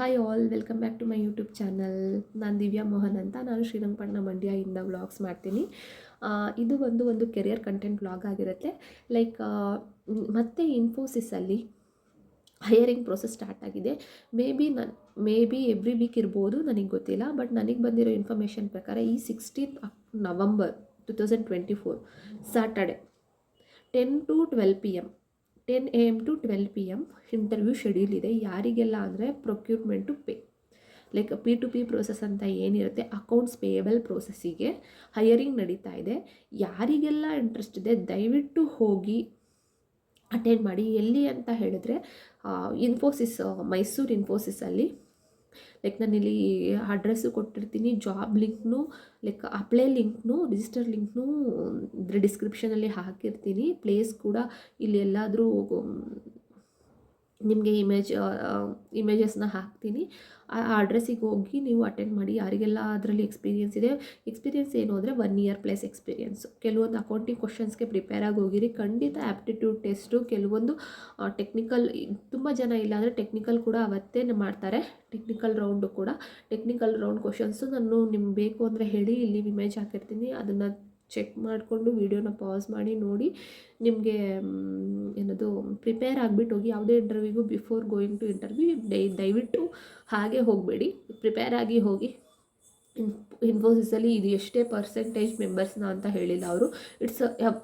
Hi all, welcome back to my YouTube channel. ನಾನು ದಿವ್ಯಾ ಮೋಹನ್ ಅಂತ. ನಾನು ಶ್ರೀರಂಗಪಟ್ಟಣ ಮಂಡ್ಯದಿಂದ ವ್ಲಾಗ್ಸ್ ಮಾಡ್ತೀನಿ. ಇದು ಒಂದು ಕೆರಿಯರ್ ಕಂಟೆಂಟ್ ವ್ಲಾಗ್ ಆಗಿರುತ್ತೆ. ಲೈಕ್ ಮತ್ತೆ ಇನ್ಫೋಸಿಸಲ್ಲಿ ಹೈಯರಿಂಗ್ ಪ್ರೊಸೆಸ್ ಸ್ಟಾರ್ಟ್ ಆಗಿದೆ. ಮೇ ಬಿ ಎವ್ರಿ ವೀಕ್ ಇರ್ಬೋದು, ನನಗೆ ಗೊತ್ತಿಲ್ಲ. ಬಟ್ ನನಗೆ ಬಂದಿರೋ ಇನ್ಫಾರ್ಮೇಷನ್ ಪ್ರಕಾರ ಈ 16th November 2024 Saturday 10 to 12 PM 10 AM to 12 PM interview schedule ಇದೆ. ಯಾರಿಗೆಲ್ಲ ಅಂದರೆ procurement to pay, like P2P process ಅಂತ ಏನಿರುತ್ತೆ, ಅಕೌಂಟ್ಸ್ ಪೇಯಬಲ್ ಪ್ರೋಸೆಸ್ಸಿಗೆ ಹೈಯರಿಂಗ್ ನಡೀತಾ ಇದೆ. ಯಾರಿಗೆಲ್ಲ ಇಂಟ್ರೆಸ್ಟ್ ಇದೆ ದಯವಿಟ್ಟು ಹೋಗಿ ಅಟೆಂಡ್ ಮಾಡಿ. ಎಲ್ಲಿ ಅಂತ ಹೇಳಿದ್ರೆ ಇನ್ಫೋಸಿಸ್, ಮೈಸೂರು ಇನ್ಫೋಸಿಸಲ್ಲಿ. ಲೈಕ್ ನಾನಿಲ್ಲಿ ಅಡ್ರೆಸ್ಸು ಕೊಟ್ಟಿರ್ತೀನಿ, ಜಾಬ್ ಲಿಂಕ್ನು, ಲೈಕ್ ಅಪ್ಲೈ ಲಿಂಕ್ನು, ರಿಜಿಸ್ಟರ್ ಲಿಂಕ್ನು ಡಿಸ್ಕ್ರಿಪ್ಷನಲ್ಲಿ ಹಾಕಿರ್ತೀನಿ. ಪ್ಲೇಸ್ ಕೂಡ ಇಲ್ಲಿ ಎಲ್ಲಾದರೂ ನಿಮಗೆ ಇಮೇಜಸ್ನ ಹಾಕ್ತೀನಿ. ಆ ಅಡ್ರೆಸ್ಸಿಗೆ ಹೋಗಿ ನೀವು ಅಟೆಂಡ್ ಮಾಡಿ. ಯಾರಿಗೆಲ್ಲ ಅದರಲ್ಲಿ ಎಕ್ಸ್ಪೀರಿಯೆನ್ಸ್ ಇದೆ, ಎಕ್ಸ್ಪೀರಿಯೆನ್ಸ್ ಏನು ಅಂದರೆ 1 year ಪ್ಲಸ್ ಎಕ್ಸ್ಪೀರಿಯೆನ್ಸು. ಕೆಲವೊಂದು ಅಕೌಂಟಿಂಗ್ ಕ್ವಶನ್ಸ್ಗೆ ಪ್ರಿಪೇರ್ ಆಗಿ ಹೋಗಿರಿ. ಖಂಡಿತ ಆ್ಯಪ್ಟಿಟ್ಯೂಡ್ ಟೆಸ್ಟು, ಕೆಲವೊಂದು ಟೆಕ್ನಿಕಲ್, ತುಂಬ ಜನ ಇಲ್ಲ ಅಂದರೆ ಟೆಕ್ನಿಕಲ್ ಕೂಡ ಅವತ್ತೇ ಮಾಡ್ತಾರೆ. ಟೆಕ್ನಿಕಲ್ ರೌಂಡ್ ಕ್ವಶನ್ಸು ನಾನು ನಿಮ್ಗೆ ಬೇಕು ಅಂದರೆ ಹೇಳಿ, ಇಲ್ಲಿ ಇಮೇಜ್ ಹಾಕಿರ್ತೀನಿ. ಅದನ್ನು ಚೆಕ್ ಮಾಡಿಕೊಂಡು ವಿಡಿಯೋನ ಪಾಸ್ ಮಾಡಿ ನೋಡಿ. ನಿಮಗೆ ಏನದು ಪ್ರಿಪೇರ್ ಆಗಿಬಿಟ್ಟು ಹೋಗಿ. ಯಾವುದೇ ಇಂಟರ್ವ್ಯೂಗೂ ಬಿಫೋರ್ ಗೋಯಿಂಗ್ ಟು ಇಂಟರ್ವ್ಯೂ ದಯವಿಟ್ಟು ಹಾಗೆ ಹೋಗಬೇಡಿ, ಪ್ರಿಪೇರ್ ಆಗಿ ಹೋಗಿ. ಇನ್ಫೋಸಿಸಲ್ಲಿ ಇದು ಎಷ್ಟೇ ಪರ್ಸೆಂಟೇಜ್ ಮೆಂಬರ್ಸ್ನ ಅಂತ ಹೇಳಿಲ್ಲ ಅವರು.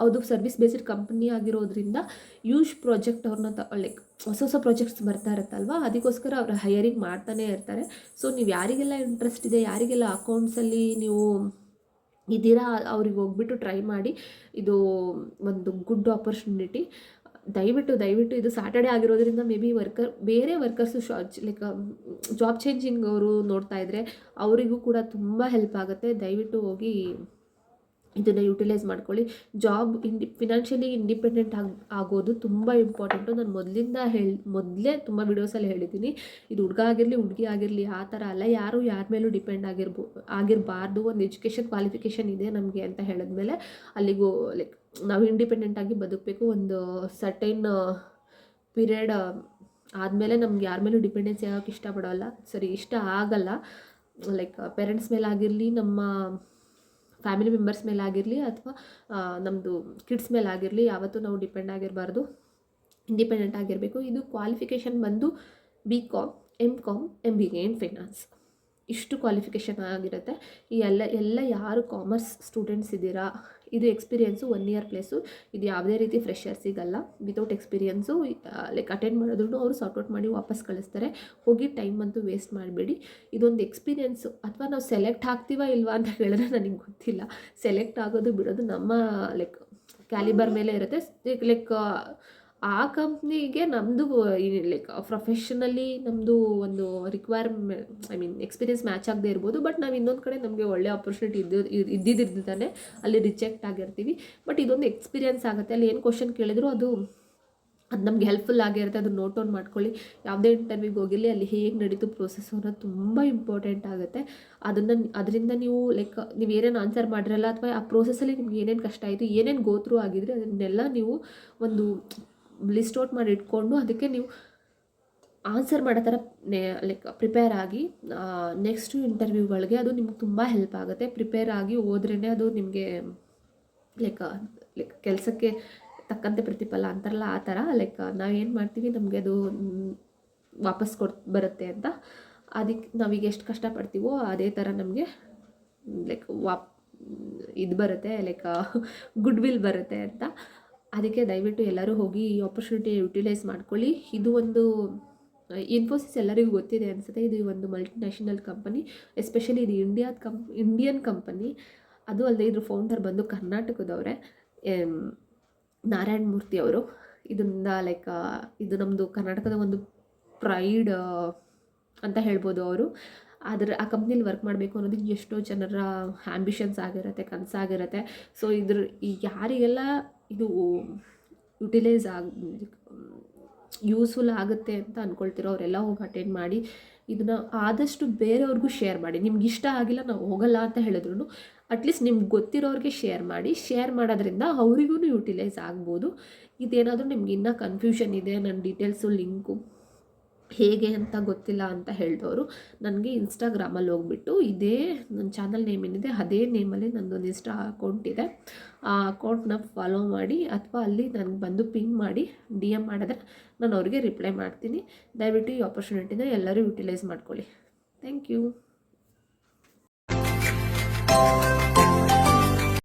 ಅದು ಸರ್ವಿಸ್ ಬೇಸ್ಡ್ ಕಂಪ್ನಿ ಆಗಿರೋದ್ರಿಂದ ಯೂಶ್ ಪ್ರಾಜೆಕ್ಟ್ ಅವ್ರನ್ನ ಲೈಕ್ ಹೊಸ ಪ್ರಾಜೆಕ್ಟ್ಸ್ ಬರ್ತಾ ಇರುತ್ತಲ್ವ, ಅದಕ್ಕೋಸ್ಕರ ಅವ್ರು ಹೈಯರಿಂಗ್ ಮಾಡ್ತಾನೆ ಇರ್ತಾರೆ. ಸೊ ನೀವು ಯಾರಿಗೆಲ್ಲ ಇಂಟ್ರೆಸ್ಟ್ ಇದೆ, ಯಾರಿಗೆಲ್ಲ ಅಕೌಂಟ್ಸಲ್ಲಿ ನೀವು ಇದ್ದೀರಾ, ಅವ್ರಿಗೆ ಹೋಗ್ಬಿಟ್ಟು ಟ್ರೈ ಮಾಡಿ. ಇದು ಒಂದು ಗುಡ್ ಆಪರ್ಚುನಿಟಿ. ದಯವಿಟ್ಟು ಇದು ಸ್ಯಾಟರ್ಡೆ ಆಗಿರೋದ್ರಿಂದ ಮೇ ಬಿ ಬೇರೆ ವರ್ಕರ್ಸು ಲೈಕ್ ಜಾಬ್ ಚೇಂಜಿಂಗ್ ಅವರು ನೋಡ್ತಾ ಇದ್ದರೆ ಅವರಿಗೂ ಕೂಡ ತುಂಬ ಹೆಲ್ಪ್ ಆಗುತ್ತೆ. ದಯವಿಟ್ಟು ಹೋಗಿ ಇದನ್ನು ಯೂಟಿಲೈಸ್ ಮಾಡ್ಕೊಳ್ಳಿ. ಜಾಬ್ ಫಿನಾನ್ಷಿಯಲಿ ಇಂಡಿಪೆಂಡೆಂಟ್ ಆಗೋದು ತುಂಬ ಇಂಪಾರ್ಟೆಂಟು. ನಾನು ಮೊದಲೇ ತುಂಬ ವೀಡಿಯೋಸಲ್ಲಿ ಹೇಳಿದ್ದೀನಿ. ಇದು ಹುಡುಗ ಆಗಿರಲಿ ಹುಡುಗಿ ಆಗಿರಲಿ ಆ ಥರ ಅಲ್ಲ, ಯಾರು ಯಾರ ಮೇಲೂ ಡಿಪೆಂಡ್ ಆಗಿರಬಾರ್ದು. ಒಂದು ಎಜುಕೇಷನ್ ಕ್ವಾಲಿಫಿಕೇಷನ್ ಇದೆ ನಮಗೆ ಅಂತ ಹೇಳಿದ್ಮೇಲೆ ಅಲ್ಲಿಗೂ ಲೈಕ್ ನಾವು ಇಂಡಿಪೆಂಡೆಂಟಾಗಿ ಬದುಕಬೇಕು. ಒಂದು ಸರ್ಟೈನ್ ಪೀರಿಯಡ್ ಆದಮೇಲೆ ನಮ್ಗೆ ಯಾರ ಮೇಲೂ ಡಿಪೆಂಡೆನ್ಸಿ ಆಗೋಕ್ಕೆ ಇಷ್ಟ ಆಗಲ್ಲ. ಲೈಕ್ ಪೇರೆಂಟ್ಸ್ ಮೇಲಾಗಿರಲಿ, ನಮ್ಮ ಫ್ಯಾಮಿಲಿ ಮೆಂಬರ್ಸ್ ಮೇಲಾಗಿರಲಿ, ಅಥವಾ ನಮ್ಮದು ಕಿಡ್ಸ್ ಮೇಲಾಗಿರಲಿ, ಯಾವತ್ತೂ ನಾವು ಡಿಪೆಂಡ್ ಆಗಿರಬಾರ್ದು, ಇಂಡಿಪೆಂಡೆಂಟ್ ಆಗಿರಬೇಕು. ಇದು ಕ್ವಾಲಿಫಿಕೇಷನ್ ಬಂದು BCom, MCom, MBA ಇನ್ ಫೈನಾನ್ಸ್, ಇಷ್ಟು ಕ್ವಾಲಿಫಿಕೇಷನ್ ಆಗಿರುತ್ತೆ. ಈ ಎಲ್ಲ ಯಾರು ಕಾಮರ್ಸ್ ಸ್ಟೂಡೆಂಟ್ಸ್ ಇದ್ದೀರಾ, ಇದು ಎಕ್ಸ್ಪೀರಿಯೆನ್ಸು 1 year ಪ್ಲೇಸು. ಇದು ಯಾವುದೇ ರೀತಿ ಫ್ರೆಷರ್ ಸಿಗಲ್ಲ. ವಿತೌಟ್ ಎಕ್ಸ್ಪೀರಿಯೆನ್ಸು ಲೈಕ್ ಅಟೆಂಡ್ ಮಾಡಿದ್ರು ಅವರು ಸಾರ್ಟ್ಔಟ್ ಮಾಡಿ ವಾಪಸ್ ಕಳಿಸ್ತಾರೆ. ಹೋಗಿ ಟೈಮ್ ಅಂತೂ ವೇಸ್ಟ್ ಮಾಡಬೇಡಿ. ಇದೊಂದು ಎಕ್ಸ್ಪೀರಿಯೆನ್ಸು. ಅಥವಾ ನಾವು ಸೆಲೆಕ್ಟ್ ಆಗ್ತೀವಾ ಇಲ್ವಾ ಅಂತ ಹೇಳಿದ್ರೆ ನನಗೆ ಗೊತ್ತಿಲ್ಲ. ಸೆಲೆಕ್ಟ್ ಆಗೋದು ಬಿಡೋದು ನಮ್ಮ ಲೈಕ್ ಕ್ಯಾಲಿಬರ್ ಮೇಲೆ ಇರುತ್ತೆ. ಲೈಕ್ ಆ ಕಂಪ್ನಿಗೆ ನಮ್ಮದು ಲೈಕ್ ಪ್ರೊಫೆಷನಲಿ ನಮ್ಮದು ಒಂದು ಎಕ್ಸ್ಪೀರಿಯೆನ್ಸ್ ಮ್ಯಾಚ್ ಆಗದೆ ಇರ್ಬೋದು. ಬಟ್ ನಾವು ಇನ್ನೊಂದು ಕಡೆ ನಮಗೆ ಒಳ್ಳೆ ಆಪರ್ಚುನಿಟಿ ಇದ್ದಿದ್ದಿರ್ತಾನೆ ಅಲ್ಲಿ ರಿಜೆಕ್ಟ್ ಆಗಿರ್ತೀವಿ. ಬಟ್ ಇದೊಂದು ಎಕ್ಸ್ಪೀರಿಯೆನ್ಸ್ ಆಗುತ್ತೆ. ಅಲ್ಲಿ ಏನು ಕ್ವಶನ್ ಕೇಳಿದ್ರು ಅದು ನಮ್ಗೆ ಹೆಲ್ಪ್ಫುಲ್ ಆಗಿರುತ್ತೆ. ಅದನ್ನು ನೋಟ್ ಡೌನ್ ಮಾಡ್ಕೊಳ್ಳಿ. ಯಾವುದೇ ಇಂಟರ್ವ್ಯೂಗೆ ಹೋಗಿರಲಿ, ಅಲ್ಲಿ ಹೇಗೆ ನಡೀತು ಪ್ರೋಸೆಸ್ ಅನ್ನೋದು ತುಂಬ ಇಂಪಾರ್ಟೆಂಟ್ ಆಗುತ್ತೆ. ಅದರಿಂದ ನೀವು ಲೈಕ್ ನೀವು ಏನೇನು ಆನ್ಸರ್ ಮಾಡಿರಲ್ಲ, ಅಥವಾ ಆ ಪ್ರೋಸೆಸ್ಸಲ್ಲಿ ನಿಮ್ಗೆ ಏನೇನು ಕಷ್ಟ ಆಯಿತು, ಏನೇನು ಗೋತ್ರೂ ಆಗಿದ್ರೆ ಅದನ್ನೆಲ್ಲ ನೀವು ಒಂದು ಲಿಸ್ಟ್ ಔಟ್ ಮಾಡಿ ಇಟ್ಕೊಂಡು ಅದಕ್ಕೆ ನೀವು ಆನ್ಸರ್ ಮಾಡೋ ಥರ ಲೈಕ್ ಪ್ರಿಪೇರ್ ಆಗಿ ನೆಕ್ಸ್ಟ್ ಇಂಟರ್ವ್ಯೂಗಳಿಗೆ ಅದು ನಿಮ್ಗೆ ತುಂಬ ಹೆಲ್ಪ್ ಆಗುತ್ತೆ. ಪ್ರಿಪೇರ್ ಆಗಿ ಹೋದ್ರೇ ಅದು ನಿಮಗೆ ಲೈಕ್ ಕೆಲಸಕ್ಕೆ ತಕ್ಕಂತೆ ಪ್ರತಿಫಲ ಅಂತಾರಲ್ಲ ಆ ಥರ. ಲೈಕ್ ನಾವೇನು ಮಾಡ್ತೀವಿ ನಮಗೆ ಅದು ವಾಪಸ್ ಬರುತ್ತೆ ಅಂತ. ಅದಕ್ಕೆ ನಾವೀಗ ಎಷ್ಟು ಕಷ್ಟಪಡ್ತೀವೋ ಅದೇ ಥರ ನಮಗೆ ಲೈಕ್ ಇದು ಬರುತ್ತೆ, ಲೈಕ್ ಗುಡ್ ವಿಲ್ ಬರುತ್ತೆ ಅಂತ. ಅದಕ್ಕೆ ದಯವಿಟ್ಟು ಎಲ್ಲರೂ ಹೋಗಿ ಈ ಆಪರ್ಚುನಿಟಿ ಯುಟಿಲೈಸ್ ಮಾಡ್ಕೊಳ್ಳಿ. ಇದು ಒಂದು ಇನ್ಫೋಸಿಸ್ ಎಲ್ಲರಿಗೂ ಗೊತ್ತಿದೆ ಅನಿಸುತ್ತೆ. ಇದು ಒಂದು ಮಲ್ಟಿನ್ಯಾಷನಲ್ ಕಂಪನಿ, ಎಸ್ಪೆಷಲಿ ಇದು ಇಂಡಿಯನ್ ಕಂಪನಿ. ಅದು ಅಲ್ಲದೆ ಇದ್ರ ಫೌಂಡರ್ ಬಂದು ಕರ್ನಾಟಕದವರೇ, ನಾರಾಯಣ ಮೂರ್ತಿ ಅವರು. ಇದರಿಂದ ಲೈಕ್ ಇದು ನಮ್ಮದು ಕರ್ನಾಟಕದ ಒಂದು ಪ್ರೈಡ್ ಅಂತ ಹೇಳ್ಬೋದು. ಅವರು ಆ ಕಂಪ್ನಿಲಿ ವರ್ಕ್ ಮಾಡಬೇಕು ಅನ್ನೋದು ಎಷ್ಟೋ ಜನರ ಆ್ಯಂಬಿಷನ್ಸ್ ಆಗಿರುತ್ತೆ, ಕನಸಾಗಿರುತ್ತೆ. ಸೊ ಯಾರಿಗೆಲ್ಲ ಇದು ಯುಟಿಲೈಸ್ ಯೂಸ್ಫುಲ್ ಆಗುತ್ತೆ ಅಂತ ಅಂದ್ಕೊಳ್ತಿರೋ ಅವರೆಲ್ಲ ಹೋಗಿ ಅಟೆಂಡ್ ಮಾಡಿ. ಇದನ್ನು ಆದಷ್ಟು ಬೇರೆಯವ್ರಿಗೂ ಶೇರ್ ಮಾಡಿ. ನಿಮ್ಗೆ ಇಷ್ಟ ಆಗಿಲ್ಲ, ನಾವು ಹೋಗಲ್ಲ ಅಂತ ಹೇಳಿದ್ರು ಅಟ್ಲೀಸ್ಟ್ ನಿಮ್ಗೆ ಗೊತ್ತಿರೋರಿಗೆ ಶೇರ್ ಮಾಡಿ. ಶೇರ್ ಮಾಡೋದ್ರಿಂದ ಅವರಿಗೂ ಯುಟಿಲೈಸ್ ಆಗ್ಬೋದು. ಇದೇನಾದರೂ ನಿಮ್ಗೆ ಇನ್ನೂ ಕನ್ಫ್ಯೂಷನ್ ಇದೆ, ನನ್ನ ಡೀಟೇಲ್ಸು ಲಿಂಕು ಹೇಗೆ ಅಂತ ಗೊತ್ತಿಲ್ಲ ಅಂತ ಹೇಳಿದವರು ನನಗೆ ಇನ್ಸ್ಟಾಗ್ರಾಮಲ್ಲಿ ಹೋಗ್ಬಿಟ್ಟು ಇದೇ ನನ್ನ ಚಾನಲ್ ನೇಮ್ ಏನಿದೆ ಅದೇ ನೇಮಲ್ಲಿ ನನ್ನದೊಂದು ಇನ್ಸ್ಟಾ ಅಕೌಂಟ್ ಇದೆ. ಆ ಅಕೌಂಟ್ನ ಫಾಲೋ ಮಾಡಿ ಅಥವಾ ಅಲ್ಲಿ ನನಗೆ ಬಂದು ಪಿಂಗ್ ಮಾಡಿ ಡಿ ಎಮ್ ಮಾಡಿದ್ರೆ ನಾನು ಅವ್ರಿಗೆ ರಿಪ್ಲೈ ಮಾಡ್ತೀನಿ. ದಯವಿಟ್ಟು ಈ ಆಪರ್ಚುನಿಟಿನ ಎಲ್ಲರೂ ಯುಟಿಲೈಸ್ ಮಾಡ್ಕೊಳ್ಳಿ. Thank you.